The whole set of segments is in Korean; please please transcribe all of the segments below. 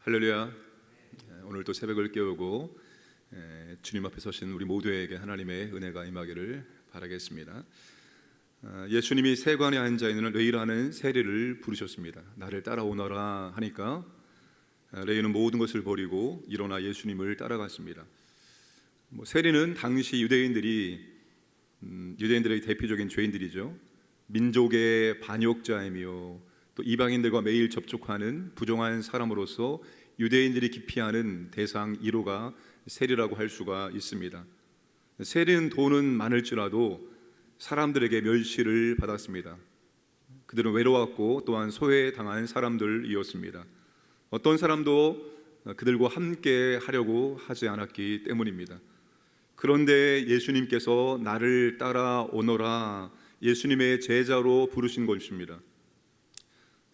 할렐루야. 오늘도 새벽을 깨우고 주님 앞에 서신 우리 모두에게 하나님의 은혜가 임하기를 바라겠습니다. 예수님이 세관에 앉아있는 레이라는 세리를 부르셨습니다. 나를 따라오너라 하니까 레이는 모든 것을 버리고 일어나 예수님을 따라갔습니다. 세리는 당시 유대인들의 대표적인 죄인들이죠. 민족의 반역자이며 또 이방인들과 매일 접촉하는 부정한 사람으로서 유대인들이 기피하는 대상 1호가 세리라고 할 수가 있습니다. 세리는 돈은 많을지라도 사람들에게 멸시를 받았습니다. 그들은 외로웠고 또한 소외당한 사람들이었습니다. 어떤 사람도 그들과 함께 하려고 하지 않았기 때문입니다. 그런데 예수님께서 나를 따라오너라, 예수님의 제자로 부르신 것입니다.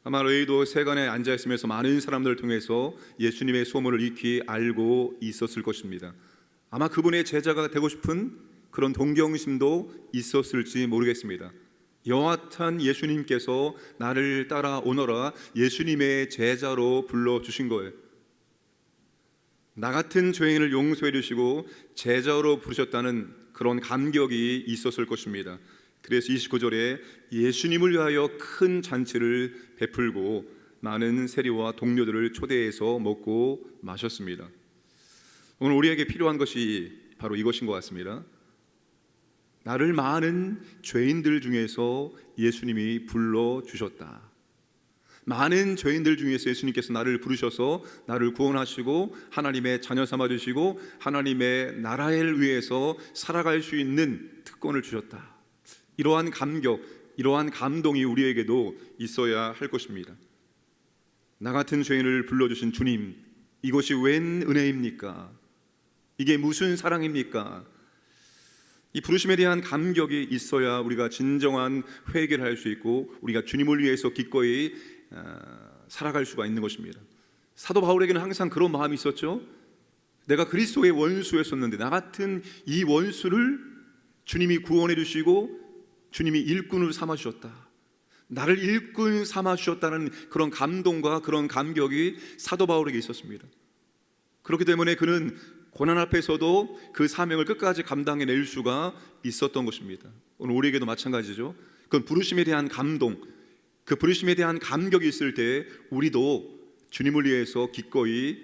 아마 레이도 세관에 앉아있으면서 많은 사람들을 통해서 예수님의 소문을 익히 알고 있었을 것입니다. 아마 그분의 제자가 되고 싶은 그런 동경심도 있었을지 모르겠습니다. 여하튼 예수님께서 나를 따라오너라, 예수님의 제자로 불러주신 거예요. 나 같은 죄인을 용서해 주시고 제자로 부르셨다는 그런 감격이 있었을 것입니다. 그래서 29절에 예수님을 위하여 큰 잔치를 베풀고 많은 세리와 동료들을 초대해서 먹고 마셨습니다. 오늘 우리에게 필요한 것이 바로 이것인 것 같습니다. 나를 많은 죄인들 중에서 예수님이 불러주셨다. 많은 죄인들 중에서 예수님께서 나를 부르셔서 나를 구원하시고 하나님의 자녀 삼아주시고 하나님의 나라를 위해서 살아갈 수 있는 특권을 주셨다. 이러한 감격, 이러한 감동이 우리에게도 있어야 할 것입니다. 나 같은 죄인을 불러주신 주님, 이것이 웬 은혜입니까? 이게 무슨 사랑입니까? 이 부르심에 대한 감격이 있어야 우리가 진정한 회개를 할 수 있고 우리가 주님을 위해서 기꺼이 살아갈 수가 있는 것입니다. 사도 바울에게는 항상 그런 마음이 있었죠. 내가 그리스도의 원수였었는데 나 같은 이 원수를 주님이 구원해 주시고 주님이 일꾼을 삼아주셨다. 나를 일꾼 삼아주셨다는 그런 감동과 그런 감격이 사도 바울에게 있었습니다. 그렇기 때문에 그는 고난 앞에서도 그 사명을 끝까지 감당해낼 수가 있었던 것입니다. 오늘 우리에게도 마찬가지죠. 그건 부르심에 대한 감동, 그 부르심에 대한 감격이 있을 때 우리도 주님을 위해서 기꺼이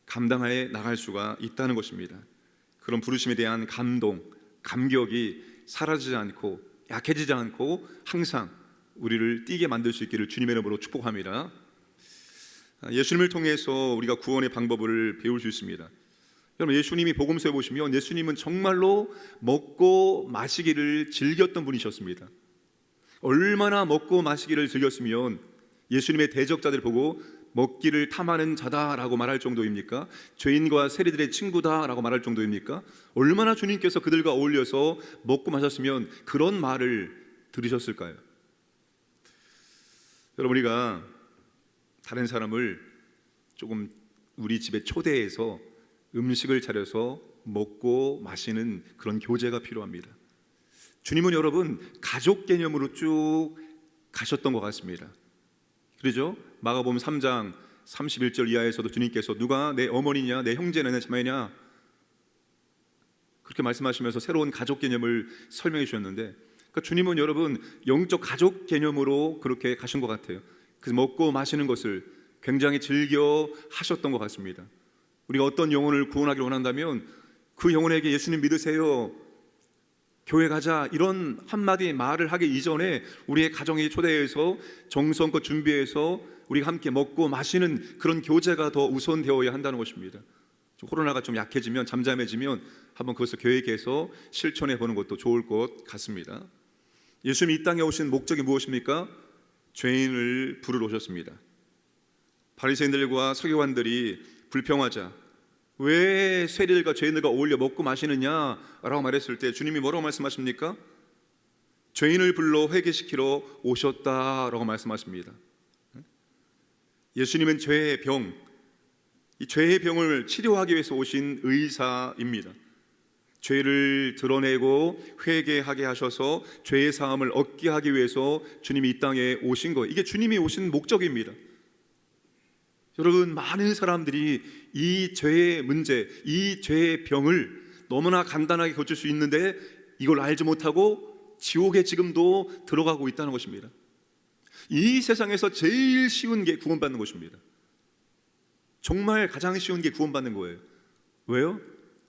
감당해 나갈 수가 있다는 것입니다. 그런 부르심에 대한 감동, 감격이 사라지지 않고 약해지지 않고 항상 우리를 뛰게 만들 수 있기를 주님의 이름으로 축복합니다. 예수님을 통해서 우리가 구원의 방법을 배울 수 있습니다. 여러분, 예수님이 복음서에 보시면 예수님은 정말로 먹고 마시기를 즐겼던 분이셨습니다. 얼마나 먹고 마시기를 즐겼으면 예수님의 대적자들 보고 먹기를 탐하는 자다라고 말할 정도입니까? 죄인과 세리들의 친구다라고 말할 정도입니까? 얼마나 주님께서 그들과 어울려서 먹고 마셨으면 그런 말을 들으셨을까요? 여러분, 우리가 다른 사람을 조금 우리 집에 초대해서 음식을 차려서 먹고 마시는 그런 교제가 필요합니다. 주님은 여러분 가족 개념으로 쭉 가셨던 것 같습니다. 그렇죠? 마가복음 3장 31절 이하에서도 주님께서 누가 내 어머니냐, 내 형제냐, 내 자매냐 그렇게 말씀하시면서 새로운 가족 개념을 설명해 주셨는데, 그러니까 주님은 여러분 영적 가족 개념으로 그렇게 가신 것 같아요. 그래서 먹고 마시는 것을 굉장히 즐겨 하셨던 것 같습니다. 우리가 어떤 영혼을 구원하기를 원한다면 그 영혼에게 예수님 믿으세요, 교회 가자, 이런 한마디 말을 하기 이전에 우리의 가정에 초대해서 정성껏 준비해서 우리가 함께 먹고 마시는 그런 교제가 더 우선되어야 한다는 것입니다. 코로나가 좀 약해지면, 잠잠해지면 한번 그것을 계획해서 실천해 보는 것도 좋을 것 같습니다. 예수님이 이 땅에 오신 목적이 무엇입니까? 죄인을 부르러 오셨습니다. 바리새인들과 서기관들이 불평하자, 왜 세리들과 죄인들과 어울려 먹고 마시느냐라고 말했을 때 주님이 뭐라고 말씀하십니까? 죄인을 불러 회개시키러 오셨다라고 말씀하십니다. 예수님은 죄의 병, 이 죄의 병을 치료하기 위해서 오신 의사입니다. 죄를 드러내고 회개하게 하셔서 죄의 사함을 얻게 하기 위해서 주님이 이 땅에 오신 거예요. 이게 주님이 오신 목적입니다. 여러분, 많은 사람들이 이 죄의 문제, 이 죄의 병을 너무나 간단하게 고칠 수 있는데 이걸 알지 못하고 지옥에 지금도 들어가고 있다는 것입니다. 이 세상에서 제일 쉬운 게 구원받는 것입니다. 정말 가장 쉬운 게 구원받는 거예요. 왜요?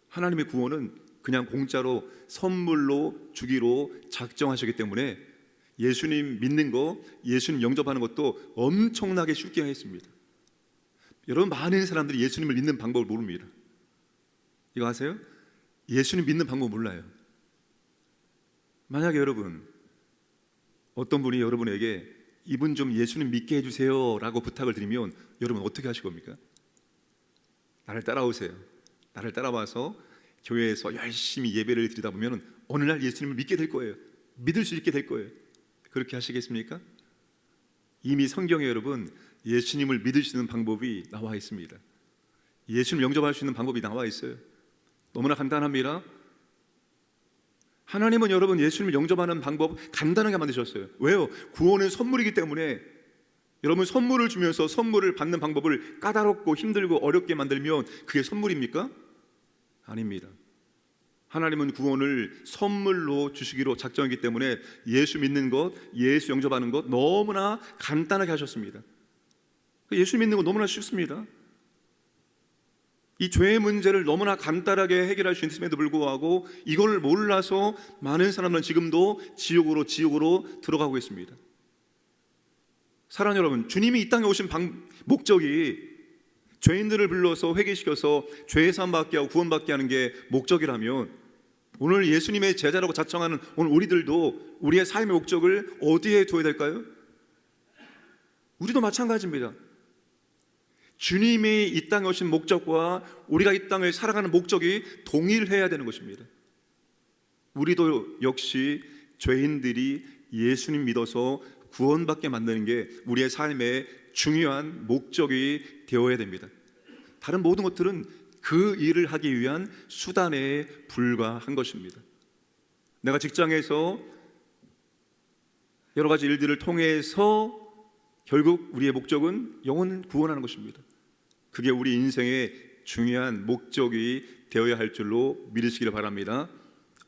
하나님의 구원은 그냥 공짜로 선물로 주기로 작정하셨기 때문에 예수님 믿는 거, 예수님 영접하는 것도 엄청나게 쉽게 했습니다. 여러분, 많은 사람들이 예수님을 믿는 방법을 모릅니다. 이거 아세요? 예수님 믿는 방법 몰라요. 만약에 여러분, 어떤 분이 여러분에게 이분 좀 예수님 믿게 해주세요 라고 부탁을 드리면 여러분 어떻게 하실 겁니까? 나를 따라오세요. 나를 따라와서 교회에서 열심히 예배를 드리다 보면 어느 날 예수님을 믿게 될 거예요. 믿을 수 있게 될 거예요. 그렇게 하시겠습니까? 이미 성경에 여러분 예수님을 믿을 수 있는 방법이 나와 있습니다. 예수님 영접할 수 있는 방법이 나와 있어요. 너무나 간단합니다. 하나님은 여러분 예수님을 영접하는 방법 간단하게 만드셨어요. 왜요? 구원은 선물이기 때문에 여러분 선물을 주면서 선물을 받는 방법을 까다롭고 힘들고 어렵게 만들면 그게 선물입니까? 아닙니다. 하나님은 구원을 선물로 주시기로 작정했기 때문에 예수 믿는 것, 예수 영접하는 것 너무나 간단하게 하셨습니다. 예수 믿는 거 너무나 쉽습니다. 이 죄의 문제를 너무나 간단하게 해결할 수 있음에도 불구하고 이걸 몰라서 많은 사람들은 지금도 지옥으로 들어가고 있습니다. 사랑하는 여러분, 주님이 이 땅에 오신 목적이 죄인들을 불러서 회개시켜서 죄 사함받게 하고 구원받게 하는 게 목적이라면 오늘 예수님의 제자라고 자청하는 오늘 우리들도 우리의 삶의 목적을 어디에 둬야 될까요? 우리도 마찬가지입니다. 주님이 이 땅에 오신 목적과 우리가 이 땅을 살아가는 목적이 동일해야 되는 것입니다. 우리도 역시 죄인들이 예수님 믿어서 구원받게 만드는 게 우리의 삶의 중요한 목적이 되어야 됩니다. 다른 모든 것들은 그 일을 하기 위한 수단에 불과한 것입니다. 내가 직장에서 여러 가지 일들을 통해서 결국 우리의 목적은 영혼을 구원하는 것입니다. 그게 우리 인생의 중요한 목적이 되어야 할 줄로 믿으시기를 바랍니다.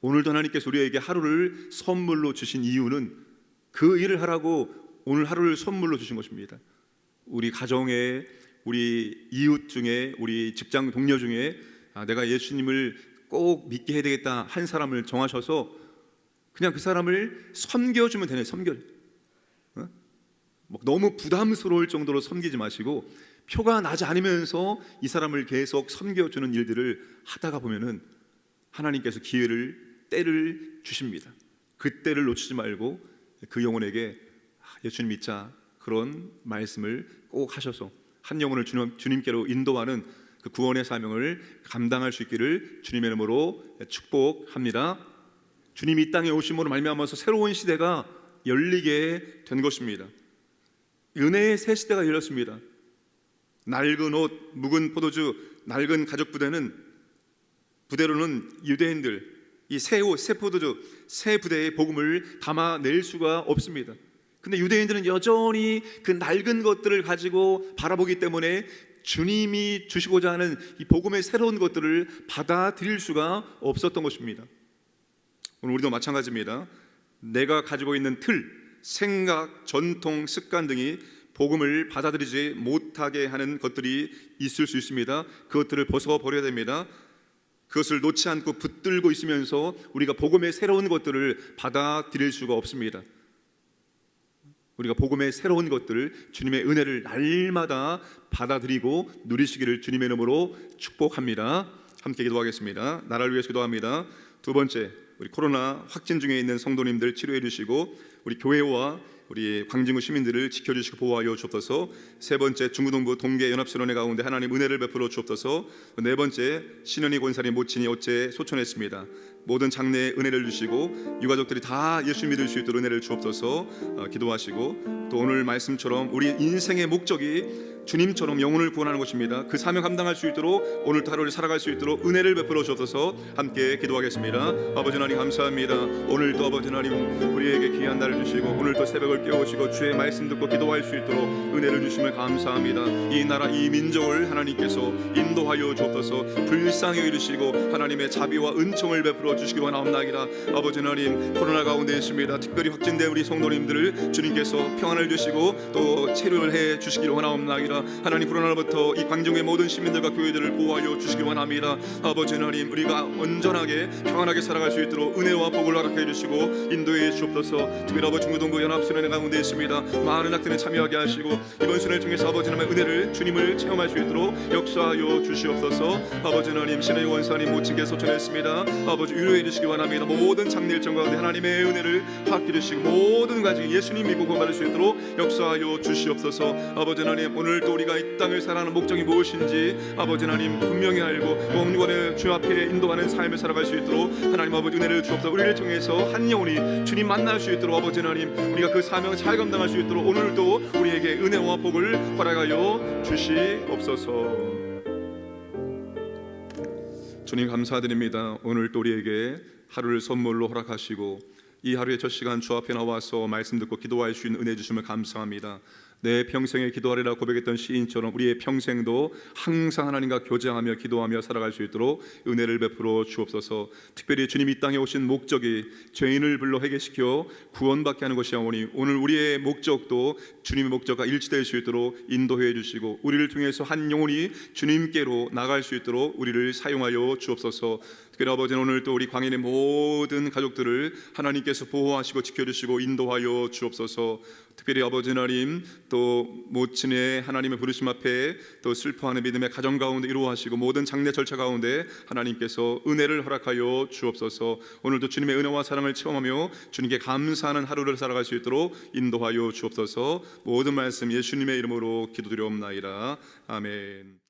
오늘도 하나님께서 우리에게 하루를 선물로 주신 이유는 그 일을 하라고 오늘 하루를 선물로 주신 것입니다. 우리 가정에, 우리 이웃 중에, 우리 직장 동료 중에 내가 예수님을 꼭 믿게 해야 되겠다 한 사람을 정하셔서 그냥 그 사람을 섬겨주면 되네. 너무 부담스러울 정도로 섬기지 마시고 표가 나지 않으면서 이 사람을 계속 섬겨주는 일들을 하다가 보면은 하나님께서 때를 주십니다. 그 때를 놓치지 말고 그 영혼에게 예수님 믿자 그런 말씀을 꼭 하셔서 한 영혼을 주님께로 인도하는 그 구원의 사명을 감당할 수 있기를 주님의 이름으로 축복합니다. 주님이 이 땅에 오심으로 말미암아서 새로운 시대가 열리게 된 것입니다. 은혜의 새 시대가 열렸습니다. 낡은 옷, 묵은 포도주, 낡은 가죽 부대로는 유대인들 이 새 옷, 새 포도주, 새 부대의 복음을 담아낼 수가 없습니다. 근데 유대인들은 여전히 그 낡은 것들을 가지고 바라보기 때문에 주님이 주시고자 하는 이 복음의 새로운 것들을 받아들일 수가 없었던 것입니다. 오늘 우리도 마찬가지입니다. 내가 가지고 있는 틀, 생각, 전통, 습관 등이 복음을 받아들이지 못하게 하는 것들이 있을 수 있습니다. 그것들을 벗어버려야 됩니다. 그것을 놓지 않고 붙들고 있으면서 우리가 복음의 새로운 것들을 받아들일 수가 없습니다. 우리가 복음의 새로운 것들, 주님의 은혜를 날마다 받아들이고 누리시기를 주님의 이름으로 축복합니다. 함께 기도하겠습니다. 나라를 위해서 기도합니다. 두 번째, 우리 코로나 확진 중에 있는 성도님들 치료해 주시고 우리 교회와 우리 광진구 시민들을 지켜주시고 보호하여 주옵소서. 세 번째, 중구동부 동계연합신원회 가운데 하나님 은혜를 베풀어 주옵소서. 네 번째, 신현희 권사님 모친이 어째 소천했습니다. 모든 장래에 은혜를 주시고 유가족들이 다 예수 믿을 수 있도록 은혜를 주옵소서. 기도하시고 또 오늘 말씀처럼 우리 인생의 목적이 주님처럼 영혼을 구원하는 것입니다. 그 사명 감당할 수 있도록 오늘도 하루를 살아갈 수 있도록 은혜를 베풀어 주옵소서. 함께 기도하겠습니다. 아버지 하나님 감사합니다. 오늘도 아버지 하나님 우리에게 귀한 날을 주시고 오늘도 새벽을 깨우시고 주의 말씀 듣고 기도할 수 있도록 은혜를 주심을 감사합니다. 이 나라 이 민족을 하나님께서 인도하여 주옵소서. 불쌍히 여기시고 하나님의 자비와 은총을 베풀어 주시기 원하옵나이다. 아버지 하나님 코로나 가운데 있습니다. 특별히 확진된 우리 성도님들을 주님께서 평안을 주시고 또 치료를 해 주시기를 원하옵나이다. 하나님 코로나로부터 이 광정의 모든 시민들과 교회들을 보호하여 주시기 원합니다. 아버지 하나님 우리가 온전하게 평안하게 살아갈 수 있도록 은혜와 복을 허락해 주시고 인도해 주옵소서. 특별히 아버지 중구동부 연합수련회 가운데 있습니다. 많은 학생을 참여하게 하시고 이번 수련을 통해서 아버지 하나님의 은혜를 주님을 체험할 수 있도록 역사하여 주시옵소서. 아버지 하나님 신의 원사님 모친께 소천했습니다. 아버지 위로해 주시기 원합니다. 모든 장례일정 가운데 하나님의 은혜를 받게 주시고 모든 가정이 예수님 믿고 구원받을 수 있도록 역사하여 주시옵소서. 아버지 하나님 오늘도 우리가 이 땅을 살아가는 목적이 무엇인지 아버지 하나님 분명히 알고 영원의 주 앞에 인도하는 삶을 살아갈 수 있도록 하나님 아버지 은혜를 주옵소서. 우리를 통해서 한 영혼이 주님 만날 수 있도록 아버지 하나님 우리가 그 사명을 잘 감당할 수 있도록 오늘도 우리에게 은혜와 복을 허락하여 주시옵소서. 주님 감사드립니다. 오늘도 우리에게 하루를 선물로 허락하시고 이 하루의 첫 시간 주 앞에 나와서 말씀 듣고 기도할 수 있는 은혜 주심을 감사합니다. 내 평생에 기도하리라 고백했던 시인처럼 우리의 평생도 항상 하나님과 교제하며 기도하며 살아갈 수 있도록 은혜를 베풀어 주옵소서. 특별히 주님이 이 땅에 오신 목적이 죄인을 불러 회개시켜 구원받게 하는 것이오니 오늘 우리의 목적도 주님의 목적과 일치될 수 있도록 인도해 주시고 우리를 통해서 한 영혼이 주님께로 나갈 수 있도록 우리를 사용하여 주옵소서. 특별히 아버지는 오늘 또 우리 광인의 모든 가족들을 하나님께서 보호하시고 지켜주시고 인도하여 주옵소서. 특별히 아버지 하나님 또 모친의 하나님의 부르심 앞에 또 슬퍼하는 믿음의 가정 가운데 이루어하시고 모든 장례 절차 가운데 하나님께서 은혜를 허락하여 주옵소서. 오늘도 주님의 은혜와 사랑을 체험하며 주님께 감사하는 하루를 살아갈 수 있도록 인도하여 주옵소서. 모든 말씀 예수님의 이름으로 기도드려옵나이다. 아멘.